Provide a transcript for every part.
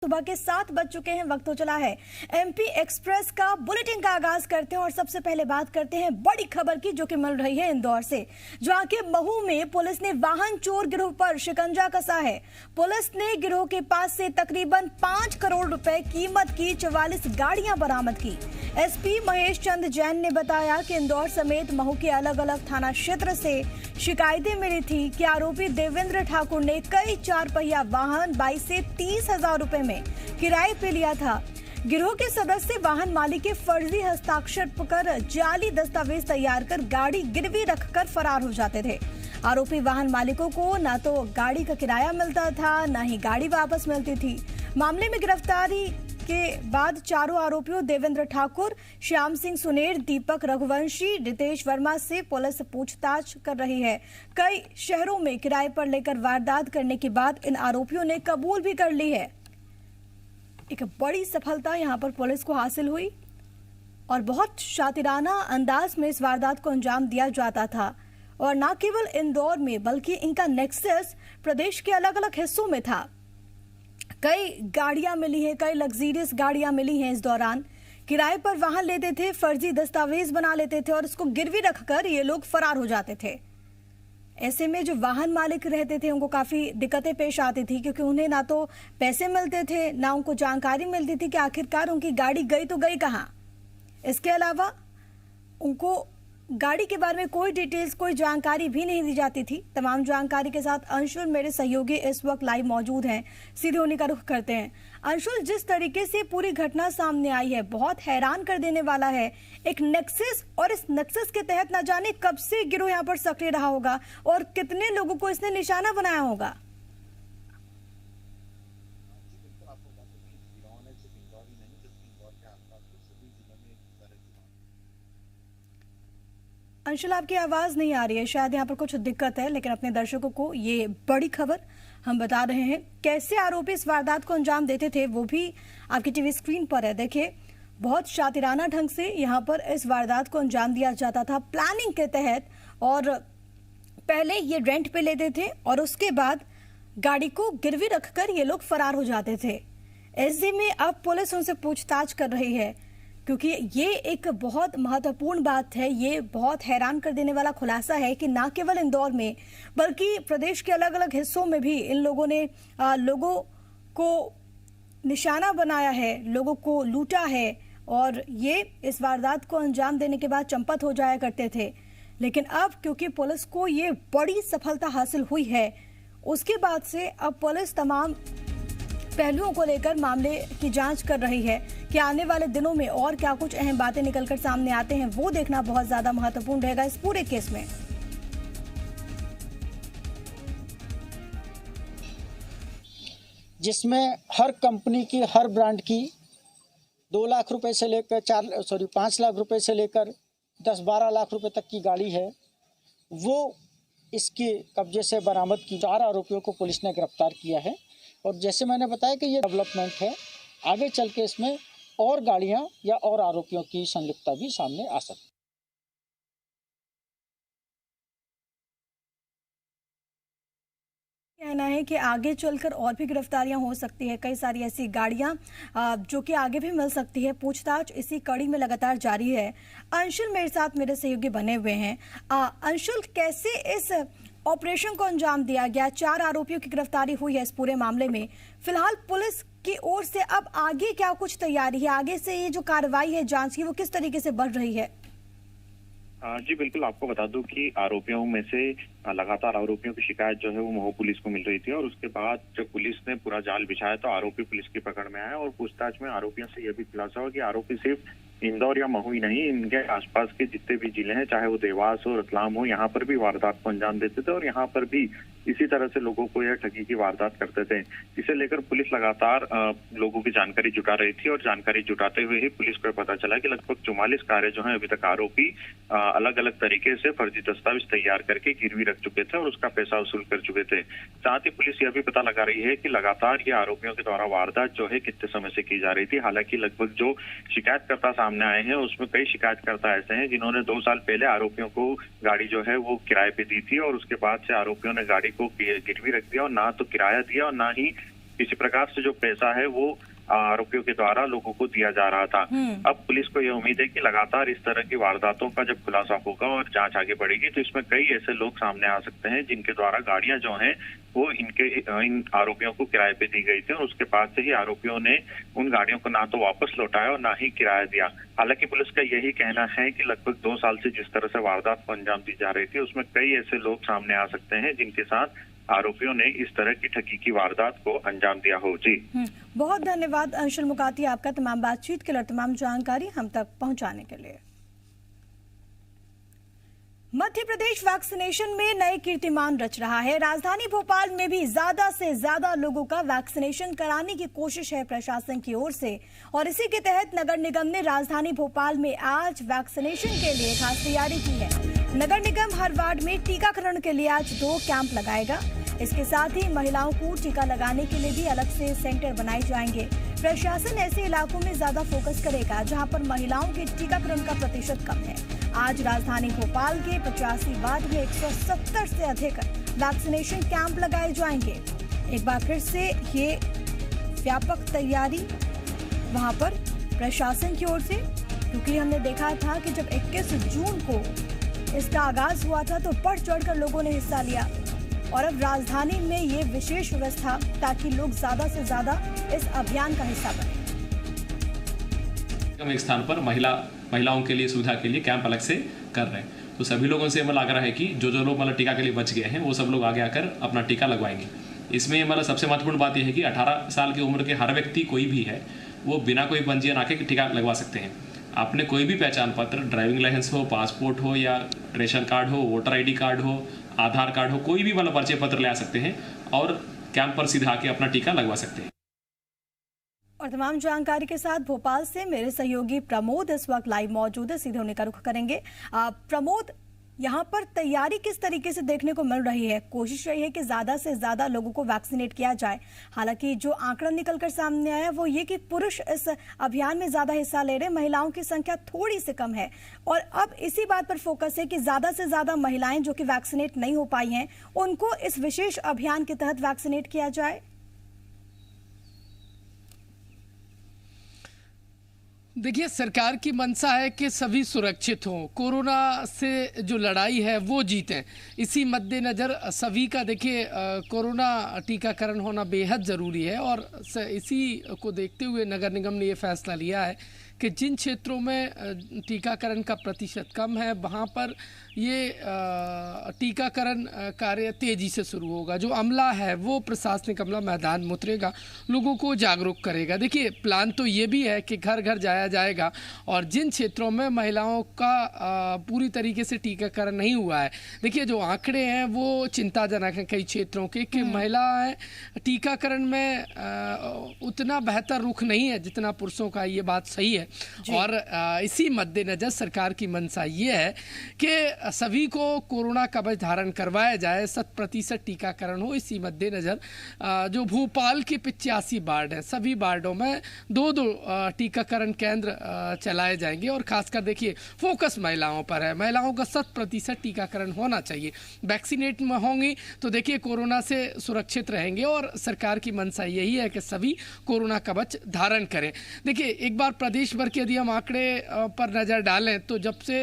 सुबह के 7 बज चुके हैं। वक्त हो चला है एमपी एक्सप्रेस का बुलेटिन का आगाज करते हैं और सबसे पहले बात करते हैं बड़ी खबर की, जो कि मिल रही है इंदौर से, जहां के महू में पुलिस ने वाहन चोर गिरोह पर शिकंजा कसा है। पुलिस ने गिरोह के पास से तकरीबन 5 करोड़ रुपए कीमत की 44 गाड़ियां बरामद की। एसपी महेश चंद जैन ने बताया कि इंदौर समेत महू के अलग अलग थाना क्षेत्र से शिकायतें मिली थी कि आरोपी देवेंद्र ठाकुर ने कई 4 पहिया वाहन 22 से 30 हजार रुपए में किराए पे लिया था। गिरोह के सदस्य वाहन मालिक के फर्जी हस्ताक्षर कर जाली दस्तावेज तैयार कर गाड़ी गिरवी रखकर फरार हो जाते थे। आरोपी वाहन मालिकों को न तो गाड़ी का किराया मिलता था, न ही गाड़ी वापस मिलती थी। मामले में गिरफ्तारी के बाद चारों आरोपियों देवेंद्र ठाकुर, श्याम सिंह सुनेर, दीपक रघुवंशी, रितेश वर्मा से पुलिस पूछताछ कर रही है। कई शहरों में किराए पर लेकर वारदात करने के बाद इन आरोपियों ने कबूल भी कर ली है। एक बड़ी सफलता यहां पर पुलिस को हासिल हुई और बहुत शातिराना अंदाज में इस वारदात को अंजाम दिया जाता था। और न केवल इंदौर में बल्कि इनका नेक्सस प्रदेश के अलग अलग हिस्सों में था। कई गाड़ियां मिली हैं, कई लग्जरियस गाड़ियां मिली हैं। इस दौरान किराए पर वाहन लेते थे, फर्जी दस्तावेज बना लेते थे और उसको गिरवी रखकर ये लोग फरार हो जाते थे। ऐसे में जो वाहन मालिक रहते थे उनको काफी दिक्कतें पेश आती थी, क्योंकि उन्हें ना तो पैसे मिलते थे, ना उनको जानकारी मिलती थी कि आखिरकार उनकी गाड़ी गई तो गई कहाँ। इसके अलावा उनको गाड़ी के बारे में कोई डिटेल्स, कोई जानकारी भी नहीं दी जाती थी। तमाम जानकारी के साथ अंशुल, मेरे सहयोगी, इस वक्त लाइव मौजूद हैं। सीधे उन्हीं का रुख करते हैं। अंशुल, जिस तरीके से पूरी घटना सामने आई है बहुत हैरान कर देने वाला है। एक नेक्सस, और इस नेक्सस के तहत न जाने कब से गिरोह यहाँ पर सक्रिय रहा होगा और कितने लोगों को इसने निशाना बनाया होगा। अंशुल, आपकी आवाज नहीं आ रही है, शायद यहाँ पर कुछ दिक्कत है, लेकिन अपने दर्शकों को ये बड़ी खबर हम बता रहे हैं। कैसे आरोपी इस वारदात को अंजाम देते थे वो भी आपकी टीवी स्क्रीन पर है। देखिए, बहुत शातिराना ढंग से यहाँ पर इस वारदात को अंजाम दिया जाता था प्लानिंग के तहत। और पहले ये रेंट पे लेते थे और उसके बाद गाड़ी को गिरवी रखकर ये लोग फरार हो जाते थे। ऐसे में अब पुलिस उनसे पूछताछ कर रही है, क्योंकि ये एक बहुत महत्वपूर्ण बात है। ये बहुत हैरान कर देने वाला खुलासा है कि न केवल इंदौर में बल्कि प्रदेश के अलग अलग हिस्सों में भी इन लोगों ने लोगों को निशाना बनाया है, लोगों को लूटा है और ये इस वारदात को अंजाम देने के बाद चंपत हो जाया करते थे। लेकिन अब क्योंकि पुलिस को ये बड़ी सफलता हासिल हुई है, उसके बाद से अब पुलिस तमाम पहलुओं को लेकर मामले की जांच कर रही है कि आने वाले दिनों में और क्या कुछ अहम बातें निकलकर सामने आते हैं, वो देखना बहुत ज्यादा महत्वपूर्ण रहेगा इस पूरे केस में। जिसमें हर कंपनी की, हर ब्रांड की 2 लाख रुपए से लेकर 5 लाख रुपए से लेकर 10-12 लाख रुपए तक की गाड़ी है, वो इसके कब्जे से बरामद की। 4 आरोपियों को पुलिस ने गिरफ्तार किया है। और जैसे मैंने बताया कि ये डेवलपमेंट है, आगे चल के इसमें और गाड़ियां या और आरोपियों की संलिप्तता भी सामने आ सकती है। कहना है कि आगे चलकर और भी गिरफ्तारियां हो सकती है। कई सारी ऐसी गाड़ियां जो कि आगे भी मिल सकती है। पूछताछ इसी कड़ी में लगातार जारी है। अंशुल मेरे साथ, मेरे सहयोगी बने हुए हैं। अंशुल, कैसे इस ऑपरेशन को अंजाम दिया गया? 4 आरोपियों की गिरफ्तारी हुई है इस पूरे मामले में। फिलहाल पुलिस की ओर से अब आगे क्या कुछ तैयारी है? आगे से ये जो कार्रवाई है जांच की, वो किस तरीके से बढ़ रही है? जी बिल्कुल, आपको बता दूं कि आरोपियों में से लगातार आरोपियों की शिकायत जो है वो महू पुलिस को मिल रही थी और उसके बाद जब पुलिस ने पूरा जाल बिछाया तो आरोपी पुलिस की पकड़ में आए। और पूछताछ में आरोपियों से यह भी खुलासा हुआ कि आरोपी सिर्फ इंदौर या महू ही नहीं, इनके आसपास के जितने भी जिले हैं, चाहे वो देवास हो, रतलाम हो, यहाँ पर भी वारदात को अंजाम देते थे और यहाँ पर भी इसी तरह से लोगों को यह ठगी की वारदात करते थे। इसे लेकर पुलिस लगातार लोगों की जानकारी जुटा रही थी और जानकारी जुटाते हुए ही पुलिस को पता चला कि लगभग 44 कारें जो है अभी तक आरोपी अलग अलग तरीके से फर्जी दस्तावेज तैयार करके गिरवी रख चुके थे और उसका पैसा वसूल कर चुके थे। साथ ही पुलिस यह भी पता लगा रही है कि लगातार ये आरोपियों के द्वारा वारदात जो है कितने समय से की जा रही थी। हालांकि लगभग जो शिकायतकर्ता सामने आए हैं उसमें कई शिकायतकर्ता ऐसे हैं जिन्होंने 2 साल पहले आरोपियों को गाड़ी जो है वो किराए पे दी थी और उसके बाद से आरोपियों ने गाड़ी को गिरवी रख दिया और ना तो किराया दिया और ना ही किसी प्रकार से जो पैसा है वो आरोपियों के द्वारा लोगों को दिया जा रहा था। अब पुलिस को यह उम्मीद है कि लगातार इस तरह की वारदातों का जब खुलासा होगा और जांच आगे बढ़ेगी तो इसमें कई ऐसे लोग सामने आ सकते हैं जिनके द्वारा गाड़ियां जो हैं वो इन आरोपियों को किराए पे दी गई थी और उसके बाद से ही आरोपियों ने उन गाड़ियों को ना तो वापस लौटाया और ना ही किराया दिया। हालांकि पुलिस का यही कहना है कि लगभग 2 साल से जिस तरह से वारदात को अंजाम दी जा रही थी उसमें कई ऐसे लोग सामने आ सकते हैं जिनके साथ आरोपियों ने इस तरह की ठगी की वारदात को अंजाम दिया हो। जी बहुत धन्यवाद अंशुल मुकाती आपका तमाम बातचीत के लिए, तमाम जानकारी हम तक पहुंचाने के लिए। मध्य प्रदेश वैक्सीनेशन में नए कीर्तिमान रच रहा है। राजधानी भोपाल में भी ज्यादा से ज्यादा लोगों का वैक्सीनेशन कराने की कोशिश है प्रशासन की ओर से, और इसी के तहत नगर निगम ने राजधानी भोपाल में आज वैक्सीनेशन के लिए खास तैयारी की है। नगर निगम हर वार्ड में टीकाकरण के लिए आज 2 कैंप लगाएगा। इसके साथ ही महिलाओं को टीका लगाने के लिए भी अलग से सेंटर बनाए जाएंगे। प्रशासन ऐसे इलाकों में ज्यादा फोकस करेगा जहां पर महिलाओं के टीकाकरण का प्रतिशत कम है। आज राजधानी भोपाल के 85 वार्ड में 170 से अधिक वैक्सीनेशन कैंप लगाए जाएंगे। एक बार फिर से ये व्यापक तैयारी वहां पर प्रशासन की ओर से, क्योंकि हमने देखा था कि जब 21 जून को इसका आगाज हुआ था तो बढ़ चढ़कर लोगों ने हिस्सा लिया, और अब राजधानी में ये विशेष व्यवस्था ताकि लोग ज्यादा से ज्यादा इस अभियान का हिस्सा बने। हम एक स्थान पर महिलाओं के लिए सुविधा के लिए कैंप अलग से कर रहे हैं, तो सभी लोगों से मतलब आग्रह है कि जो लोग मतलब टीका के लिए बच गए हैं वो सब लोग आगे आकर अपना टीका लगवाएंगे। इसमें मतलब सबसे महत्वपूर्ण बात यह है कि 18 साल की उम्र के हर व्यक्ति कोई भी है वो बिना कोई पंजीयन आके टीका लगवा सकते हैं। आपने कोई भी पहचान पत्र, ड्राइविंग लाइसेंस हो, पासपोर्ट हो या रेशन कार्ड हो, वोटर ID कार्ड हो, आधार कार्ड हो, कोई भी मतलब परिचय पत्र ले आ सकते हैं और कैंप पर सीधा आके अपना टीका लगवा सकते हैं। और तमाम जानकारी के साथ भोपाल से मेरे सहयोगी प्रमोद इस वक्त लाइव मौजूद है, सीधे उन्हीं का रुख करेंगे। प्रमोद, यहाँ पर तैयारी किस तरीके से देखने को मिल रही है? कोशिश रही है कि ज्यादा से ज्यादा लोगों को वैक्सीनेट किया जाए। हालांकि जो आंकड़ा निकलकर सामने आया वो ये कि पुरुष इस अभियान में ज्यादा हिस्सा ले रहे, महिलाओं की संख्या थोड़ी सी कम है, और अब इसी बात पर फोकस है कि ज्यादा से ज्यादा महिलाएं जो कि वैक्सीनेट नहीं हो पाई हैं उनको इस विशेष अभियान के तहत वैक्सीनेट किया जाए। देखिए, सरकार की मंशा है कि सभी सुरक्षित हों, कोरोना से जो लड़ाई है वो जीतें। इसी मद्देनज़र सभी का देखिए कोरोना टीकाकरण होना बेहद ज़रूरी है, और इसी को देखते हुए नगर निगम ने ये फैसला लिया है कि जिन क्षेत्रों में टीकाकरण का प्रतिशत कम है वहाँ पर ये टीकाकरण कार्य तेज़ी से शुरू होगा। जो अमला है वो प्रशासनिक अमला मैदान में उतरेगा, लोगों को जागरूक करेगा। देखिए, प्लान तो ये भी है कि घर घर जाया जाएगा, और जिन क्षेत्रों में महिलाओं का पूरी तरीके से टीकाकरण नहीं हुआ है, देखिए जो आंकड़े हैं वो चिंताजनक हैं कई क्षेत्रों के, कि महिलाएं टीकाकरण में उतना बेहतर रुख नहीं है जितना पुरुषों का, ये बात सही है। और इसी मद्देनजर सरकार की मंशा ये है कि सभी को कोरोना कवच धारण करवाया जाए, 100% टीकाकरण हो। इसी मद्देनजर जो भोपाल के 85 वार्ड हैं, सभी वार्डों में 2-2 टीकाकरण केंद्र चलाए जाएंगे, और खासकर देखिए फोकस महिलाओं पर है। महिलाओं का 100% टीकाकरण होना चाहिए। वैक्सीनेट में होंगी तो देखिए कोरोना से सुरक्षित रहेंगे, और सरकार की मंशा यही है कि सभी कोरोना कवच धारण करें। देखिए, एक बार प्रदेश भर के यदि हम आंकड़े पर नज़र डालें तो जब से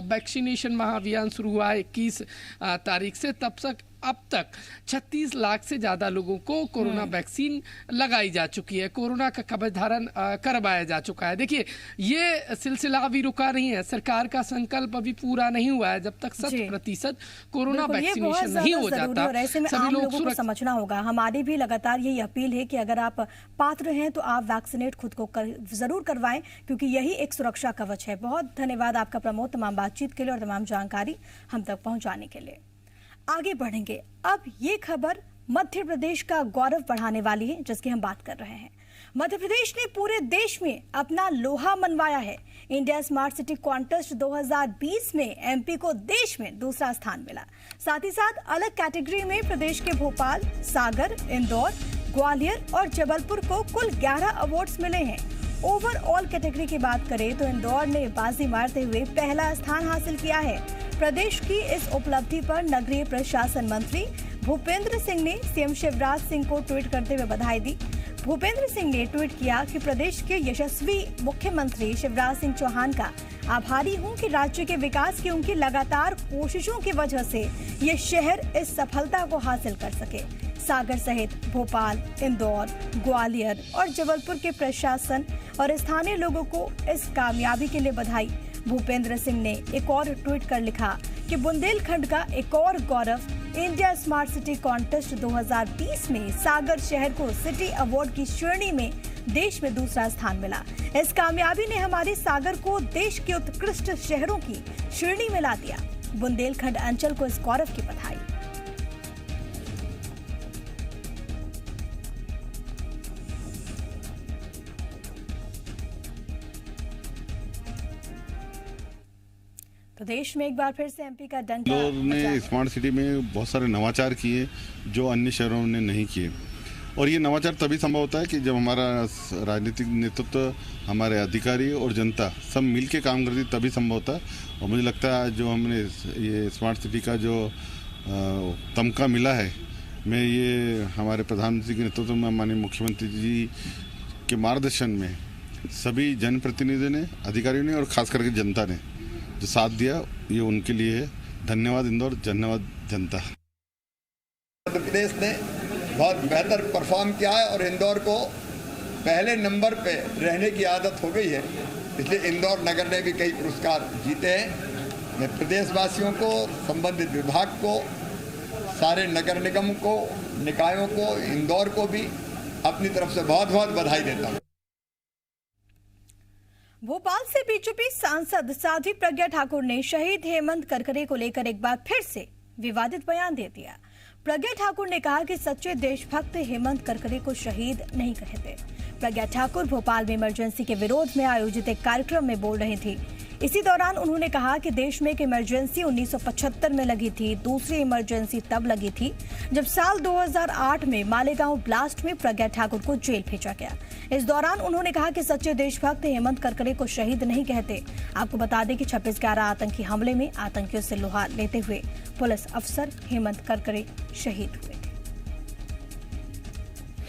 वैक्सीनेशन महाअभियान शुरू हुआ है 21 तारीख से, तब अब तक 36 लाख से ज़्यादा लोगों को कोरोना वैक्सीन लगाई जा चुकी है, कोरोना का कवच धारण करवाया जा चुका है। देखिए, ये सिलसिला अभी रुका नहीं है, सरकार का संकल्प अभी पूरा नहीं हुआ है। जब तक 100% कोरोना वैक्सीनेशन नहीं हो जाता, ऐसे में आम लोगों को समझना होगा। हमारी भी लगातार यही अपील है कि अगर आप पात्र हैं तो आप वैक्सीनेट खुद को जरूर करवाएं, क्योंकि यही एक सुरक्षा कवच है। बहुत धन्यवाद आपका प्रमोद, तमाम बातचीत के लिए और तमाम जानकारी हम तक पहुंचाने के लिए। आगे बढ़ेंगे। अब ये खबर मध्य प्रदेश का गौरव बढ़ाने वाली है, जिसकी हम बात कर रहे हैं। मध्य प्रदेश ने पूरे देश में अपना लोहा मनवाया है। इंडिया स्मार्ट सिटी कॉन्टेस्ट 2020 में एमपी को देश में दूसरा स्थान मिला। साथ ही साथ अलग कैटेगरी में प्रदेश के भोपाल, सागर, इंदौर, ग्वालियर और जबलपुर को कुल 11 अवार्ड्स मिले हैं। ओवरऑल कैटेगरी की बात करें तो इंदौर ने बाजी मारते हुए पहला स्थान हासिल किया है। प्रदेश की इस उपलब्धि पर नगरीय प्रशासन मंत्री भूपेंद्र सिंह ने सीएम शिवराज सिंह को ट्वीट करते हुए बधाई दी। भूपेंद्र सिंह ने ट्वीट किया कि प्रदेश के यशस्वी मुख्यमंत्री शिवराज सिंह चौहान का आभारी हूं कि राज्य के विकास की उनकी लगातार कोशिशों की वजह से ये शहर इस सफलता को हासिल कर सके। सागर सहित भोपाल, इंदौर, ग्वालियर और जबलपुर के प्रशासन और स्थानीय लोगों को इस कामयाबी के लिए बधाई। भूपेंद्र सिंह ने एक और ट्वीट कर लिखा कि बुंदेलखंड का एक और गौरव, इंडिया स्मार्ट सिटी कॉन्टेस्ट 2020 में सागर शहर को सिटी अवार्ड की श्रेणी में देश में दूसरा स्थान मिला। इस कामयाबी ने हमारे सागर को देश के उत्कृष्ट शहरों की श्रेणी में ला दिया। बुंदेलखंड अंचल को इस गौरव की बधाई। प्रदेश में एक बार फिर से एमपी का डंका इंदौर ने स्मार्ट सिटी में बहुत सारे नवाचार किए जो अन्य शहरों ने नहीं किए, और ये नवाचार तभी संभव होता है कि जब हमारा राजनीतिक नेतृत्व, हमारे अधिकारी और जनता सब मिल के काम करती, तभी संभव होता है। और मुझे लगता है जो हमने ये स्मार्ट सिटी का जो तमगा मिला है, मैं ये हमारे प्रधानमंत्री के नेतृत्व में, माननीय मुख्यमंत्री जी के मार्गदर्शन में सभी जनप्रतिनिधियों ने, अधिकारियों ने और खास करके जनता ने जो साथ दिया, ये उनके लिए है। धन्यवाद इंदौर, धन्यवाद जनता। मध्य प्रदेश ने बहुत बेहतर परफॉर्म किया है और इंदौर को पहले नंबर पे रहने की आदत हो गई है, इसलिए इंदौर नगर ने भी कई पुरस्कार जीते हैं। मैं प्रदेशवासियों को, संबंधित विभाग को, सारे नगर निगम को, निकायों को, इंदौर को भी अपनी तरफ से बहुत बहुत बधाई देता हूँ। भोपाल से बीजेपी सांसद साध्वी प्रज्ञा ठाकुर ने शहीद हेमंत करकरे को लेकर एक बार फिर से विवादित बयान दे दिया। प्रज्ञा ठाकुर ने कहा कि सच्चे देशभक्त हेमंत करकरे को शहीद नहीं कहते। प्रज्ञा ठाकुर भोपाल में इमरजेंसी के विरोध में आयोजित एक कार्यक्रम में बोल रही थी। इसी दौरान उन्होंने कहा कि देश में एक इमरजेंसी 1975 में लगी थी, दूसरी इमरजेंसी तब लगी थी जब साल 2008 में मालेगांव ब्लास्ट में प्रज्ञा ठाकुर को जेल भेजा गया। इस दौरान उन्होंने कहा कि सच्चे देशभक्त हेमंत करकरे को शहीद नहीं कहते। आपको बता दें कि 26/11 आतंकी हमले में आतंकियों से लोहा लेते हुए पुलिस अफसर हेमंत करकरे शहीद हुए थे।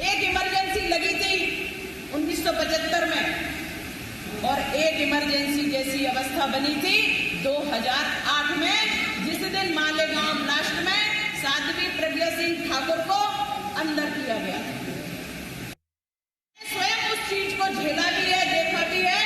एक इमरजेंसी लगी थी 1975 में और एक इमरजेंसी जैसी अवस्था बनी थी 2008 में, जिस दिन मालेगांव ब्लास्ट में साध्वी प्रज्ञा सिंह ठाकुर को अंदर किया गया। स्वयं उस चीज को झेला भी है, देखा भी है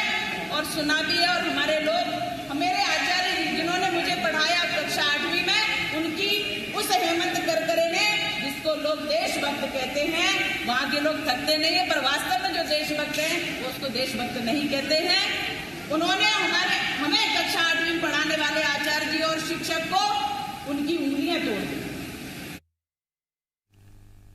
और सुना भी है। और हमारे लोग, हमारे आचार्य जिन्होंने मुझे पढ़ाया कक्षा 8वीं में, उनकी उस हेमंत करकरे ने, जिसको लोग देशभक्त कहते हैं, वहां के लोग थकते नहीं है, पर वास्तव में जो देशभक्त हैं वो उसको देशभक्त नहीं कहते हैं। उन्होंने हमें कक्षा 8वीं में पढ़ाने वाले आचार्य जी और शिक्षक को उनकी उंगलियां तोड़ दी।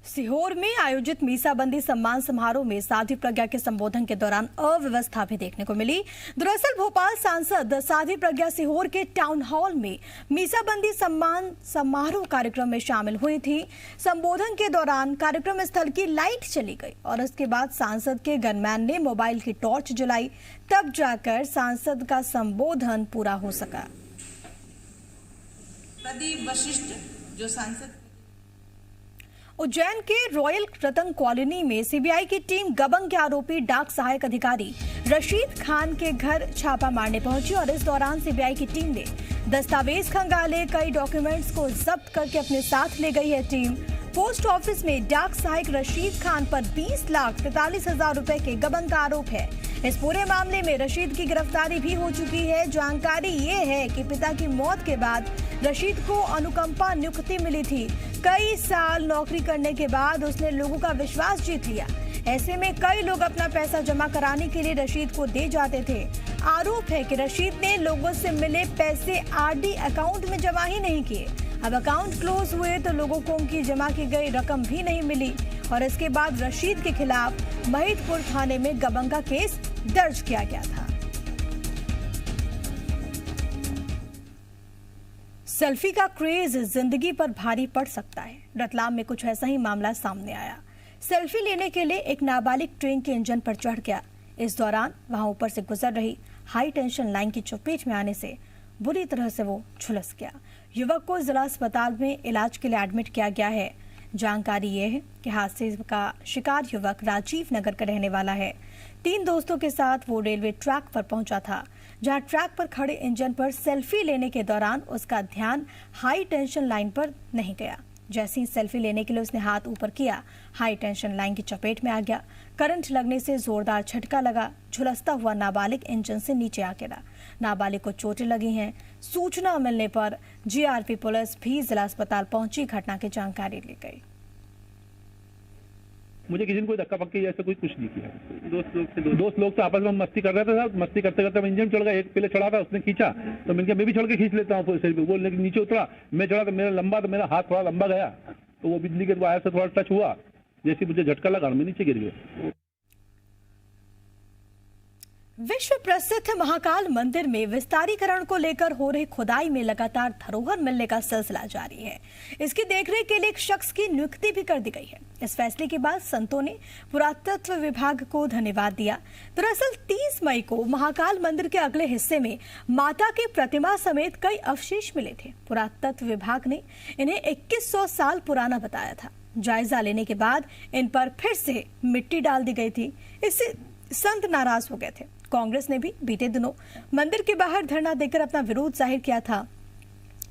सीहोर में आयोजित मीसाबंदी सम्मान समारोह में साध्वी प्रज्ञा के संबोधन के दौरान अव्यवस्था भी देखने को मिली। दरअसल भोपाल सांसद साध्वी प्रज्ञा सीहोर के टाउन हॉल में मीसाबंदी सम्मान समारोह कार्यक्रम में शामिल हुई थी। संबोधन के दौरान कार्यक्रम स्थल की लाइट चली गई और उसके बाद सांसद के गनमैन ने मोबाइल की टॉर्च जलाई, तब जाकर सांसद का संबोधन पूरा हो सका। प्रदीप वशिष्ठ जो सांसद उज्जैन के रॉयल रतन कॉलोनी में सीबीआई की टीम गबन के आरोपी डाक सहायक अधिकारी रशीद खान के घर छापा मारने पहुंची और इस दौरान सीबीआई की टीम ने दस्तावेज खंगाले, कई डॉक्यूमेंट्स को जब्त करके अपने साथ ले गई है टीम। पोस्ट ऑफिस में डाक सहायक रशीद खान पर 20,43,000 रुपए के गबन का आरोप है। इस पूरे मामले में रशीद की गिरफ्तारी भी हो चुकी है। जानकारी ये है कि पिता की मौत के बाद रशीद को अनुकंपा नियुक्ति मिली थी। कई साल नौकरी करने के बाद उसने लोगों का विश्वास जीत लिया। ऐसे में कई लोग अपना पैसा जमा कराने के लिए रशीद को दे जाते थे। आरोप है कि रशीद ने लोगों से मिले पैसे आरडी अकाउंट में जमा ही नहीं किए। अब अकाउंट क्लोज हुए तो लोगों को उनकी जमा की गई रकम भी नहीं मिली और इसके बाद रशीद के खिलाफ महिदपुर थाने में गबन का केस दर्ज किया गया था। सेल्फी का क्रेज जिंदगी पर भारी पड़ सकता है। रतलाम में कुछ ऐसा ही मामला सामने आया। सेल्फी लेने के लिए एक नाबालिग ट्रेन के इंजन पर चढ़ गया। इस दौरान वहां ऊपर से गुजर रही हाई टेंशन लाइन की चपेट में आने से बुरी तरह से वो झुलस गया। युवक को जिला अस्पताल में इलाज के लिए एडमिट किया गया है। जानकारी ये है कि हादसे का शिकार युवक राजीव नगर का रहने वाला है। 3 दोस्तों के साथ वो रेलवे ट्रैक पर पहुंचा था, जहां ट्रैक पर खड़े इंजन पर सेल्फी लेने के दौरान उसका ध्यान हाई टेंशन लाइन पर नहीं गया। जैसे ही सेल्फी लेने के लिए उसने हाथ ऊपर किया, हाई टेंशन लाइन की चपेट में आ गया। करंट लगने से जोरदार झटका लगा। झुलसता हुआ नाबालिग इंजन से नीचे आ गिरा। नाबालिग को चोटें लगी हैं। सूचना मिलने पर जीआरपी पुलिस भी जिला अस्पताल पहुंची। घटना की जानकारी ली गई। मुझे किसी ने कोई धक्का पक्की जैसा कुछ नहीं किया। दोस्त लोग तो आपस में मस्ती कर रहे थे। मस्ती करते करते इंजन चढ़ गया। एक पहले चढ़ा था, उसने खींचा तो मैंने कहा मैं भी चढ़ के खींच लेता हूँ। वो लेकिन नीचे उतरा, मैं चढ़ा तो मेरा हाथ थोड़ा लंबा गया, तो वो बिजली के वायर से थोड़ा टच हुआ। जैसे मुझे झटका लगा, मैं नीचे गिर गया। विश्व प्रसिद्ध महाकाल मंदिर में विस्तारीकरण को लेकर हो रही खुदाई में लगातार धरोहर मिलने का सिलसिला जारी है। इसकी देखरेख के लिए एक शख्स की नियुक्ति भी कर दी गई है। इस फैसले के बाद संतों ने पुरातत्व विभाग को धन्यवाद दिया। दरअसल 30 मई को महाकाल मंदिर के अगले हिस्से में माता की प्रतिमा समेत कई अवशेष मिले थे। पुरातत्व विभाग ने इन्हें 2100 साल पुराना बताया था। जायजा लेने के बाद इन पर फिर से मिट्टी डाल दी गई थी। इससे संत नाराज हो गए थे। कांग्रेस ने भी बीते दिनों मंदिर के बाहर धरना देकर अपना विरोध जाहिर किया था,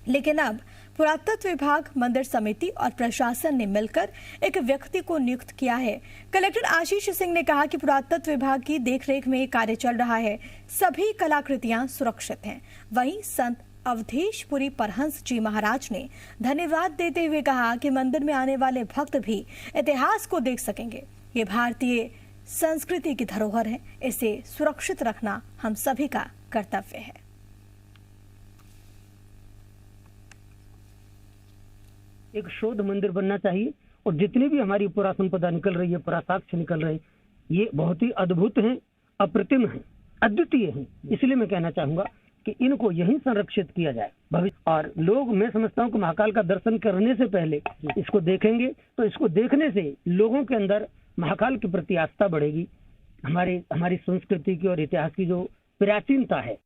लेकिन अब पुरातत्व विभाग, मंदिर समिति और प्रशासन ने मिलकर एक व्यक्ति को नियुक्त किया है। कलेक्टर आशीष सिंह ने कहा कि पुरातत्व विभाग की देखरेख में कार्य चल रहा है। सभी कलाकृतियां सुरक्षित हैं। वहीं संत अवधेशपुरी परहंस जी महाराज ने धन्यवाद देते हुए कहा कि मंदिर में आने वाले भक्त भी इतिहास को देख सकेंगे। ये भारतीय संस्कृति की धरोहर है, इसे सुरक्षित रखना हम सभी का कर्तव्य है। एक शोध मंदिर बनना चाहिए और जितनी भी हमारी पुरा संपदा निकल रही है, पुरासाक्ष्य निकल रहे हैं, ये बहुत ही अद्भुत हैं, अप्रतिम हैं, अद्वितीय हैं। इसलिए मैं कहना चाहूंगा कि इनको यहीं संरक्षित किया जाए भविष्य। और लोग, मैं समझता हूं कि महाकाल का दर्शन करने से पहले इसको देखेंगे तो इसको देखने से लोगों के अंदर महाकाल के प्रति आस्था बढ़ेगी। हमारी संस्कृति की और इतिहास की जो प्राचीनता है